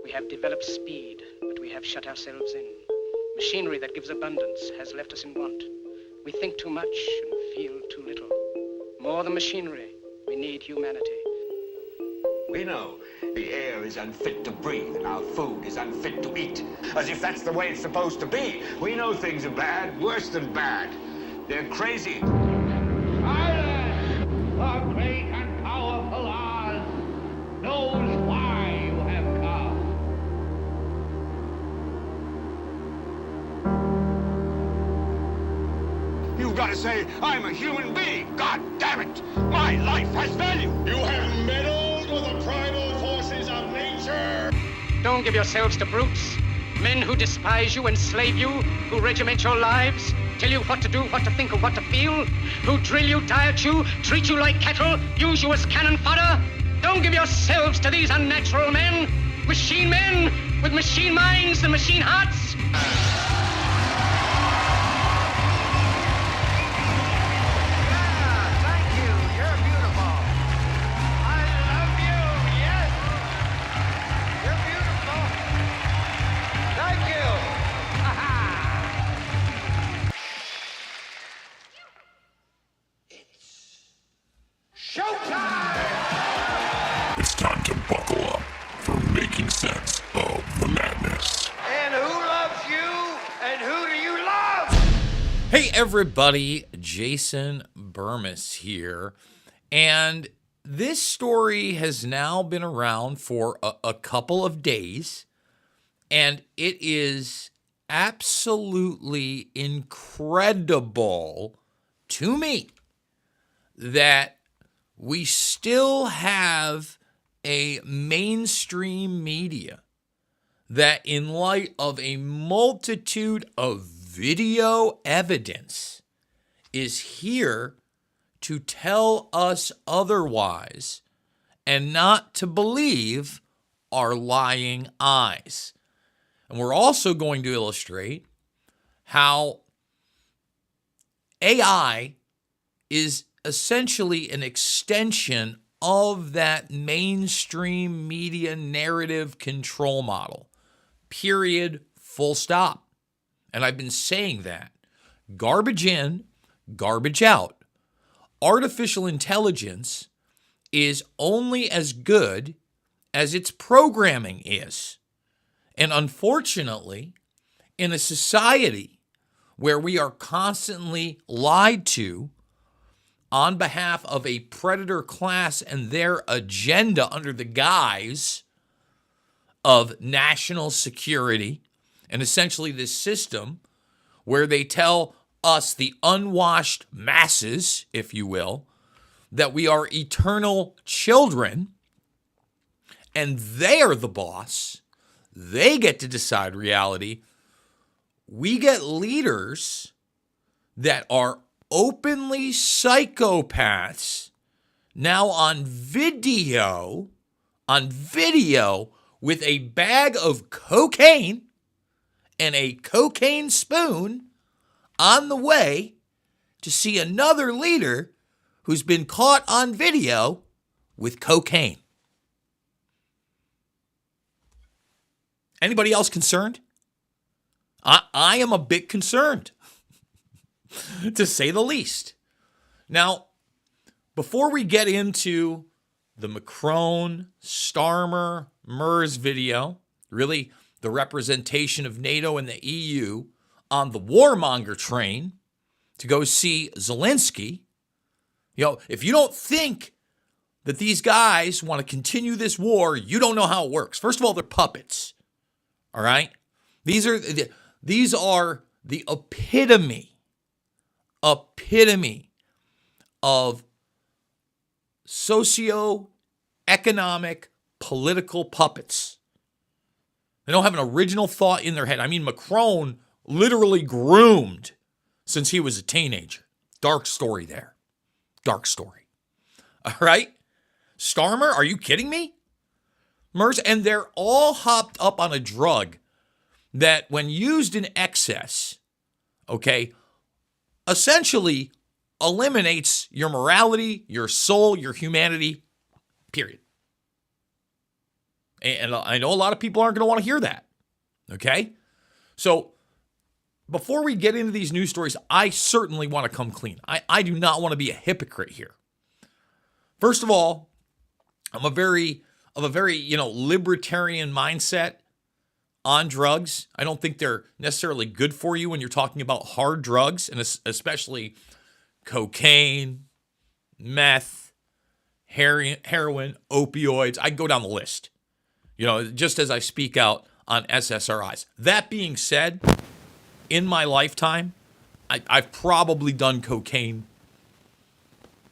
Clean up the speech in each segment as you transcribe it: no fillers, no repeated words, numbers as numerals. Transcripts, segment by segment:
We have developed speed, but we have shut ourselves in. Machinery that gives abundance has left us in want. We think too much and feel too little. More than machinery, we need humanity. We know the air is unfit to breathe and our food is unfit to eat. As if that's the way it's supposed to be. We know things are bad, worse than bad. They're crazy. Silence! The great and powerful Oz knows why you have come. You've got to say, I'm a human being. God damn it. My life has value. You have meddled with the primal forces of nature. Don't give yourselves to brutes, men who despise you, enslave you, who regiment your lives, tell you what to do, what to think, or what to feel, who drill you, diet you, treat you like cattle, use you as cannon fodder. Don't give yourselves to these unnatural men with machine minds and machine hearts. It's time to buckle up for making sense of the madness. And who loves you? And who do you love? Hey everybody, Jason Bermas here. And this story has now been around for a couple of days. And it is absolutely incredible to me that we still have a mainstream media that, in light of a multitude of video evidence, is here to tell us otherwise and not to believe our lying eyes. And we're also going to illustrate how AI is essentially an extension of that mainstream media narrative control model. Period. Full stop. And I've been saying that. Garbage in, garbage out. Artificial intelligence is only as good as its programming is. And unfortunately, in a society where we are constantly lied to on behalf of a predator class and their agenda under the guise of national security, and essentially this system where they tell us, the unwashed masses, if you will, that we are eternal children and they are the boss. They get to decide reality. We get leaders that are openly psychopaths now on video with a bag of cocaine and a cocaine spoon on the way to see another leader who's been caught on video with cocaine. Anybody else concerned? I am a bit concerned, to say the least. Now, before we get into the Macron, Starmer, Merz video, really the representation of NATO and the EU on the warmonger train to go see Zelensky, if you don't think that these guys want to continue this war, you don't know how it works. First of all, they're puppets. All right? These are the epitome of socio-economic political puppets. They don't have an original thought in their head. I mean, Macron literally groomed since he was a teenager. Dark story there. Dark story. All right? Starmer, are you kidding me? Merz, and they're all hopped up on a drug that, when used in excess, essentially eliminates your morality, your soul, your humanity, period. And I know a lot of people aren't going to want to hear that. Okay? So before we get into these news stories, I certainly want to come clean. I do not want to be a hypocrite here. First of all, I'm of a very, libertarian mindset on drugs. I don't think they're necessarily good for you when you're talking about hard drugs, and especially cocaine, meth, heroin, opioids. I go down the list, just as I speak out on SSRIs. That being said, in my lifetime, I've probably done cocaine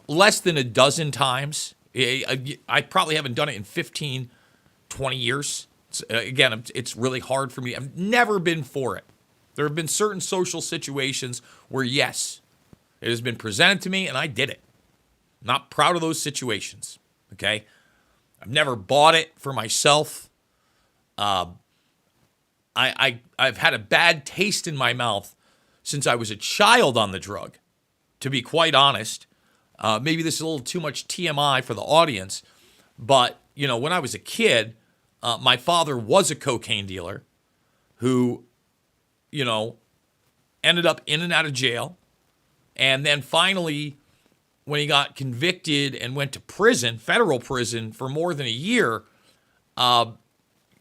less than a dozen times. I probably haven't done it in 15, 20 years. It's really hard for me. I've never been for it. There have been certain social situations where, yes, it has been presented to me and I did it. I'm not proud of those situations, okay? I've never bought it for myself. I've had a bad taste in my mouth since I was a child on the drug, to be quite honest. Maybe this is a little too much TMI for the audience, but, when I was a kid, my father was a cocaine dealer who, ended up in and out of jail. And then finally, when he got convicted and went to prison, federal prison, for more than a year, by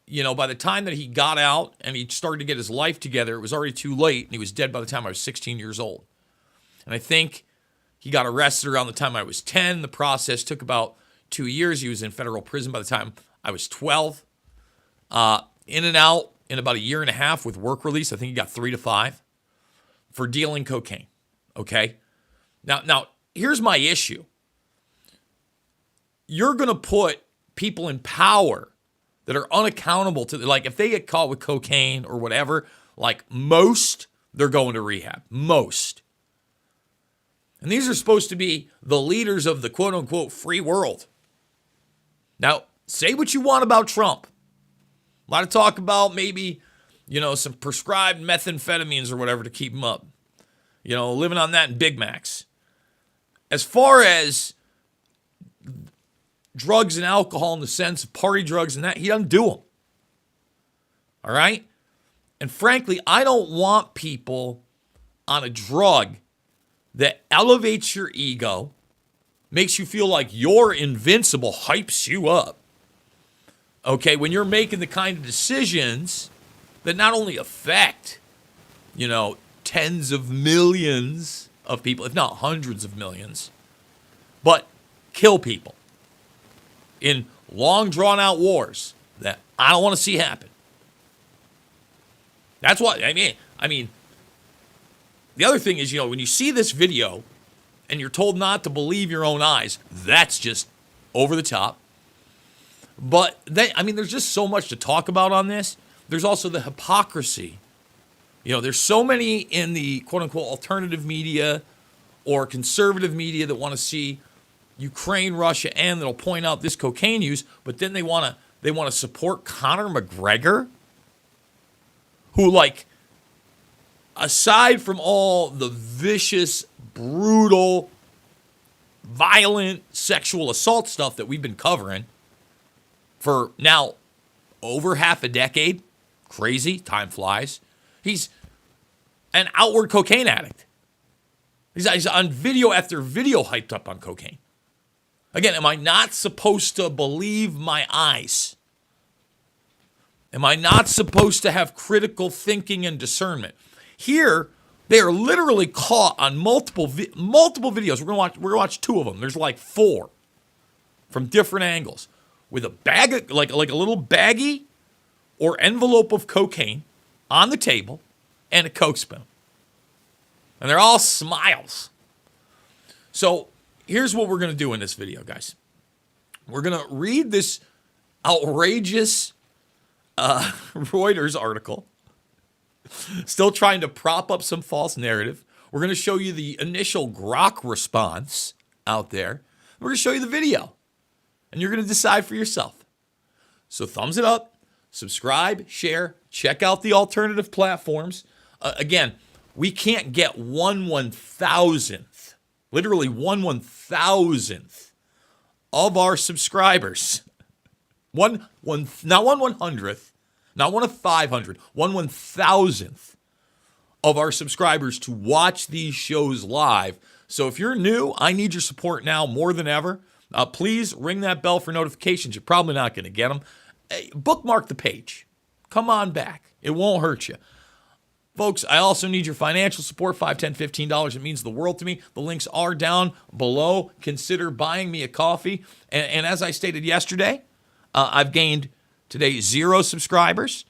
the time that he got out and he started to get his life together, it was already too late, and he was dead by the time I was 16 years old. And I think he got arrested around the time I was 10. The process took about 2 years. He was in federal prison by the time I was 12. In and out in about a year and a half with work release. I think he got 3 to 5 for dealing cocaine. Okay? Now here's my issue. You're going to put people in power that are unaccountable to, like, if they get caught with cocaine or whatever, like, most, they're going to rehab. Most. And these are supposed to be the leaders of the quote-unquote free world. Now, say what you want about Trump. A lot of talk about maybe, some prescribed methamphetamines or whatever to keep him up. Living on that in Big Macs. As far as drugs and alcohol in the sense of party drugs and that, he doesn't do them. All right? And frankly, I don't want people on a drug that elevates your ego, makes you feel like you're invincible, hypes you up. Okay, when you're making the kind of decisions that not only affect, tens of millions of people, if not hundreds of millions, but kill people in long drawn-out wars that I don't want to see happen. That's what I mean. The other thing is, when you see this video and you're told not to believe your own eyes, that's just over the top. But there's just so much to talk about on this. There's also the hypocrisy. There's so many in the quote-unquote alternative media or conservative media that want to see Ukraine, Russia, and that'll point out this cocaine use, but then they want to support Conor McGregor, who, like, aside from all the vicious, brutal, violent sexual assault stuff that we've been covering for now over half a decade, crazy, time flies, he's an outward cocaine addict. He's on video after video hyped up on cocaine. Again, am I not supposed to believe my eyes? Am I not supposed to have critical thinking and discernment? Here, they are literally caught on multiple videos. We're gonna watch 2 of them. There's like 4 from different angles with a bag of, like a little baggie or envelope of cocaine on the table and a Coke spoon. And they're all smiles. So here's what we're gonna do in this video, guys. We're gonna read this outrageous Reuters article. Still trying to prop up some false narrative. We're going to show you the initial grok response out there. We're going to show you the video. And you're going to decide for yourself. So thumbs it up, subscribe, share, check out the alternative platforms. Again, we can't get 1/1000th, literally 1/1000th of our subscribers Not 1/100th, not 1/500, 1/1000th of our subscribers to watch these shows live. So if you're new, I need your support now more than ever. Please ring that bell for notifications. You're probably not going to get them. Bookmark the page. Come on back. It won't hurt you. Folks, I also need your financial support, $5, $10, $15. It means the world to me. The links are down below. Consider buying me a coffee. And as I stated yesterday, I've gained today 0 subscribers.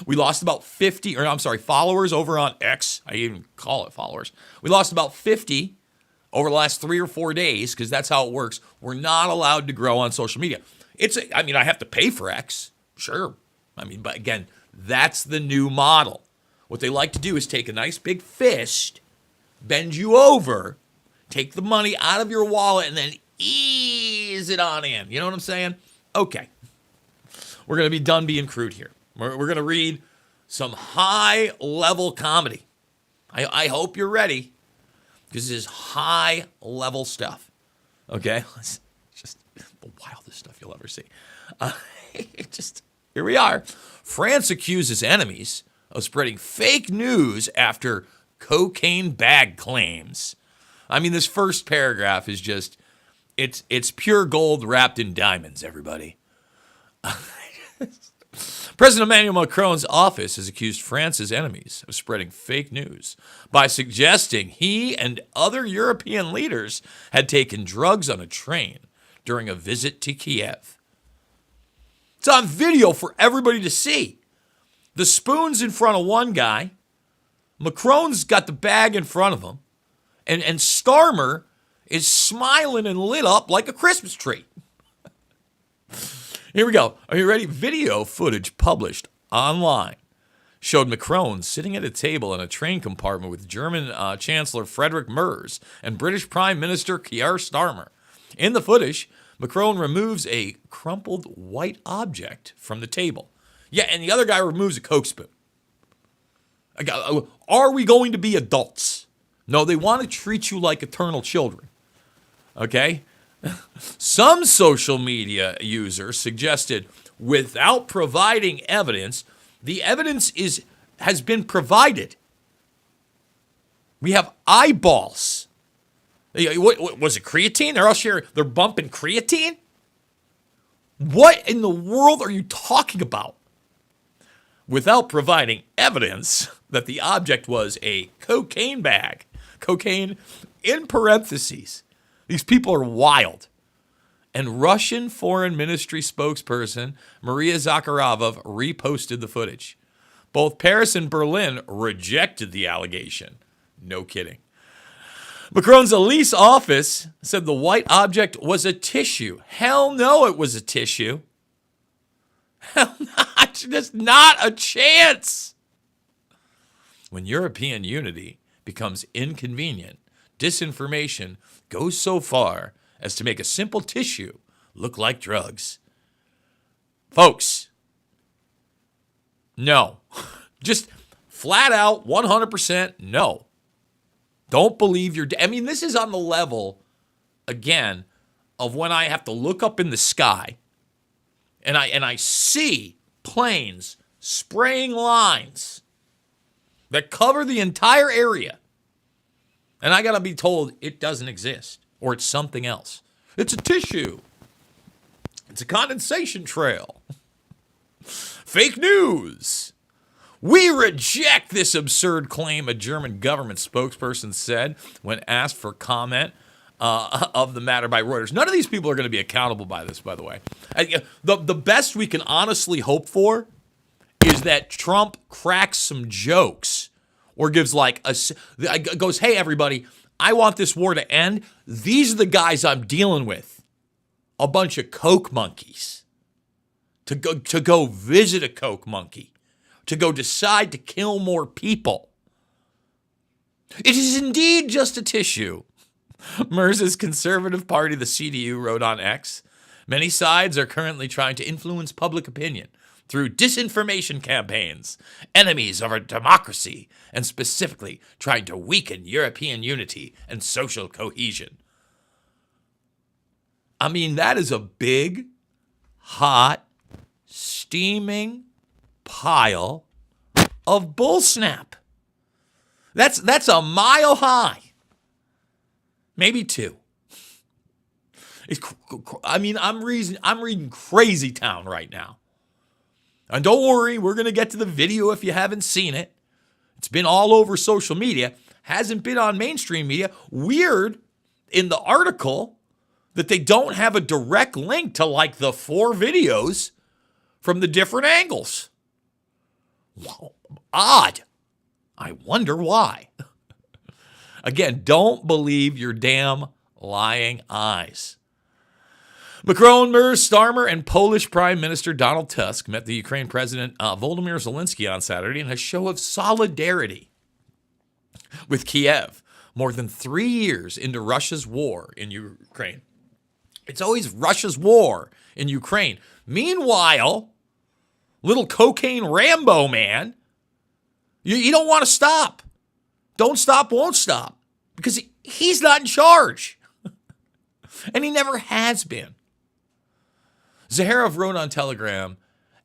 We lost about 50, followers over on X. I even call it followers. We lost about 50 over the last 3 or 4 days because that's how it works. We're not allowed to grow on social media. I have to pay for X. Sure. But again, that's the new model. What they like to do is take a nice big fist, bend you over, take the money out of your wallet, and then ease it on in. You know what I'm saying? Okay. We're going to be done being crude here. We're going to read some high-level comedy. I hope you're ready, because this is high-level stuff. Okay? It's just the wildest stuff you'll ever see. Here we are. France accuses enemies of spreading fake news after cocaine bag claims. This first paragraph is just, it's pure gold wrapped in diamonds, everybody. President Emmanuel Macron's office has accused France's enemies of spreading fake news by suggesting he and other European leaders had taken drugs on a train during a visit to Kiev. It's on video for everybody to see. The spoon's in front of one guy. Macron's got the bag in front of him. And Starmer is smiling and lit up like a Christmas tree. Here we go. Are you ready? Video footage published online showed Macron sitting at a table in a train compartment with German Chancellor Friedrich Merz and British Prime Minister Keir Starmer. In the footage, Macron removes a crumpled white object from the table. Yeah, and the other guy removes a Coke spoon. Are we going to be adults? No, they want to treat you like eternal children. Okay? Some social media users suggested, without providing evidence, the evidence has been provided. We have eyeballs. What was it, creatine? They're bumping creatine? What in the world are you talking about? Without providing evidence that the object was a cocaine bag. Cocaine in parentheses. These people are wild. And Russian Foreign Ministry spokesperson Maria Zakharova reposted the footage. Both Paris and Berlin rejected the allegation. No kidding. Macron's Elise office said the white object was a tissue. Hell no, it was a tissue. Hell not. Just not a chance. When European unity becomes inconvenient, disinformation goes so far as to make a simple tissue look like drugs. Folks, no. Just flat out, 100% no. Don't believe this is on the level, again, of when I have to look up in the sky and I see planes spraying lines that cover the entire area. And I got to be told it doesn't exist or it's something else. It's a tissue. It's a condensation trail. Fake news. We reject this absurd claim, a German government spokesperson said when asked for comment of the matter by Reuters. None of these people are going to be accountable by this, by the way. The best we can honestly hope for is that Trump cracks some jokes or gives goes, hey, everybody, I want this war to end. These are the guys I'm dealing with. A bunch of coke monkeys. To go visit a coke monkey. To go decide to kill more people. It is indeed just a tissue. Merz's conservative party, the CDU, wrote on X, many sides are currently trying to influence public opinion through disinformation campaigns, enemies of our democracy, and specifically trying to weaken European unity and social cohesion. That is a big hot, steaming pile of bull snap. That's a mile high. Maybe two. I'm reading Crazy Town right now. And don't worry, we're going to get to the video if you haven't seen it. It's been all over social media. Hasn't been on mainstream media. Weird in the article that they don't have a direct link to like the 4 videos from the different angles. Wow, odd. I wonder why. Again, don't believe your damn lying eyes. Macron, Merz, Starmer, and Polish Prime Minister Donald Tusk met the Ukraine President Volodymyr Zelensky on Saturday in a show of solidarity with Kiev, more than 3 years into Russia's war in Ukraine. It's always Russia's war in Ukraine. Meanwhile, little cocaine Rambo man, you don't want to stop. Don't stop, won't stop. Because he's not in charge. And he never has been. Zaharov wrote on Telegram,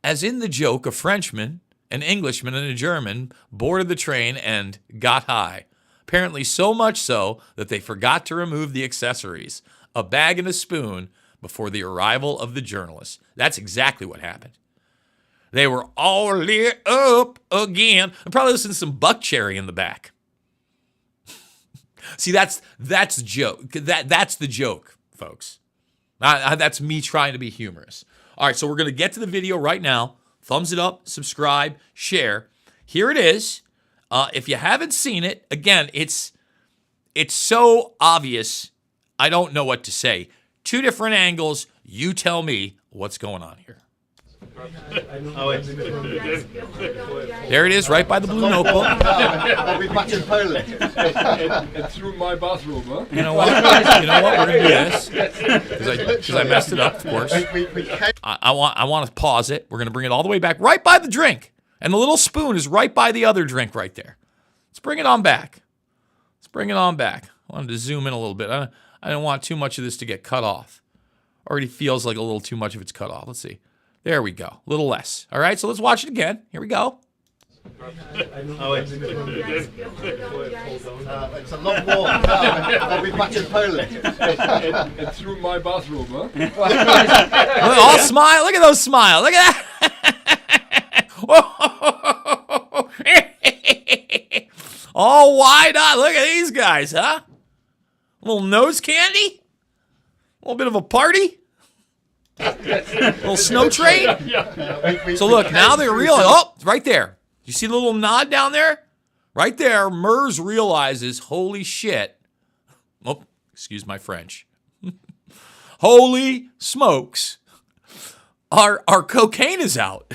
as in the joke, a Frenchman, an Englishman, and a German boarded the train and got high. Apparently so much so that they forgot to remove the accessories, a bag and a spoon, before the arrival of the journalists. That's exactly what happened. They were all lit up again. I'm probably listening to some Buck Cherry in the back. See, that's the joke. That's the joke, folks. That's me trying to be humorous. All right, so we're going to get to the video right now. Thumbs it up, subscribe, share. Here it is. If you haven't seen it, again, it's so obvious, I don't know what to say. 2 different angles. You tell me what's going on here. There it is, right by the blue notebook. I'll be back in Poland. And through my bathroom, huh? You know what? We're gonna do this because I messed it up, of course. I want to pause it. We're gonna bring it all the way back, right by the drink, and the little spoon is right by the other drink right there. Let's bring it on back. I wanted to zoom in a little bit. I don't want too much of this to get cut off. Already feels like a little too much of it's cut off. Let's see. There we go. A little less. All right, so let's watch it again. Here we go. It's a long walk. I'll be back in Poland. And through my bathroom, huh? Look, all smile. Look at those smiles. Look at that. All wide eyed. Look at these guys, huh? A little nose candy. A little bit of a party. Little snow train. So look, now they realize. Oh, right there. You see the little nod down there? Right there, Merz realizes, holy shit. Oh, excuse my French. Holy smokes. Our cocaine is out.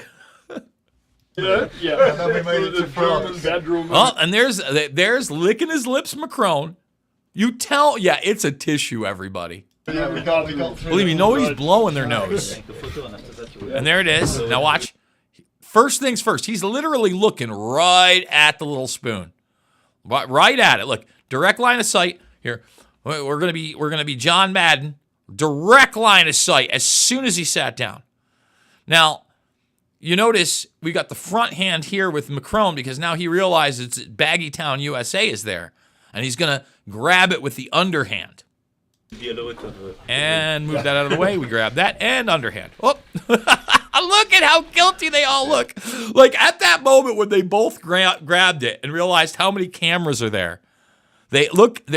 Yeah. And then we made it to France. Bedroom. Oh, and there's licking his lips, Macron. You tell, yeah, it's a tissue, everybody. Yeah, we got through. Believe me, nobody's blowing their nose. And there it is. Now watch. First things first. He's literally looking right at the little spoon. Right at it. Look, direct line of sight. Here, we're gonna be John Madden. Direct line of sight as soon as he sat down. Now, you notice we got the front hand here with Macron because now he realizes Baggy Town, USA is there. And he's gonna grab it with the underhand. And move that out of the way. We grab that and underhand. Oh, look at how guilty they all look. Like at that moment when they both grabbed it and realized how many cameras are there, they look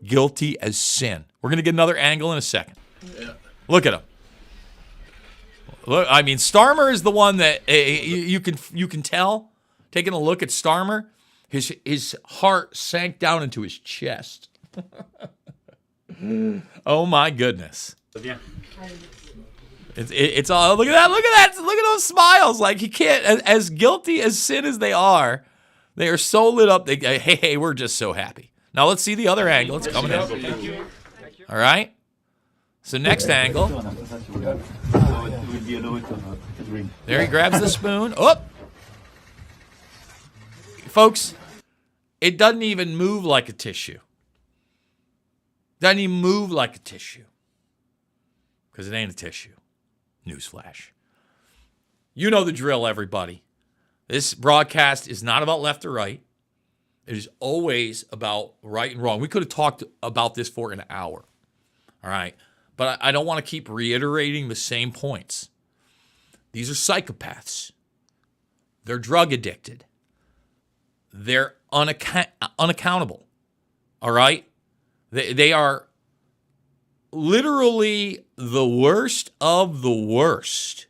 guilty as sin. We're gonna get another angle in a second. Yeah. Look at them. Look, I mean, Starmer is the one that you can tell. Taking a look at Starmer, his heart sank down into his chest. Oh my goodness! It's all look at those smiles. Like he can't, as guilty as sin as they are so lit up. Hey, we're just so happy. Now let's see the other angle. It's coming in. All right. So next angle. There he grabs the spoon. Oh, folks, it doesn't even move like a tissue. Doesn't even move like a tissue. Because it ain't a tissue. Newsflash. You know the drill, everybody. This broadcast is not about left or right. It is always about right and wrong. We could have talked about this for an hour. All right. But I don't want to keep reiterating the same points. These are psychopaths. They're drug addicted. They're unaccountable. All right? They are literally the worst of the worst.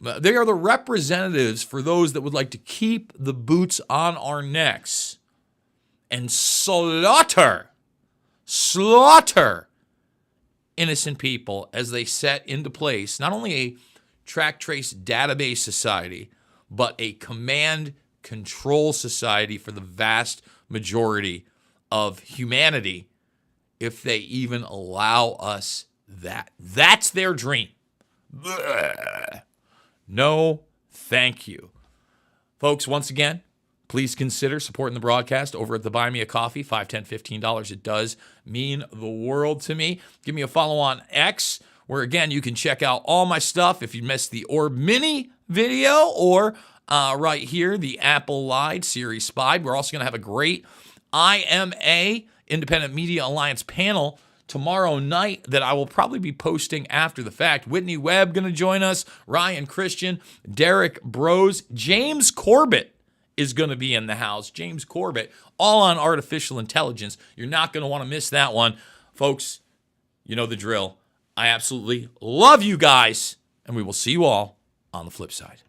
They are the representatives for those that would like to keep the boots on our necks and slaughter innocent people as they set into place not only a track trace database society, but a command control society for the vast majority of humanity, if they even allow us that. That's their dream. Blech. No, thank you. Folks, once again, please consider supporting the broadcast over at the Buy Me a Coffee, $5, $10, $15. It does mean the world to me. Give me a follow on X, where, again, you can check out all my stuff if you missed the Orb Mini video or right here, the Apple Lied Series Spied. We're also going to have a great IMA, Independent Media Alliance panel tomorrow night that I will probably be posting after the fact. Whitney Webb going to join us, Ryan Christian, Derek Bros, James Corbett is going to be in the house. James Corbett, all on artificial intelligence. You're not going to want to miss that one. Folks, you know the drill. I absolutely love you guys, and we will see you all on the flip side.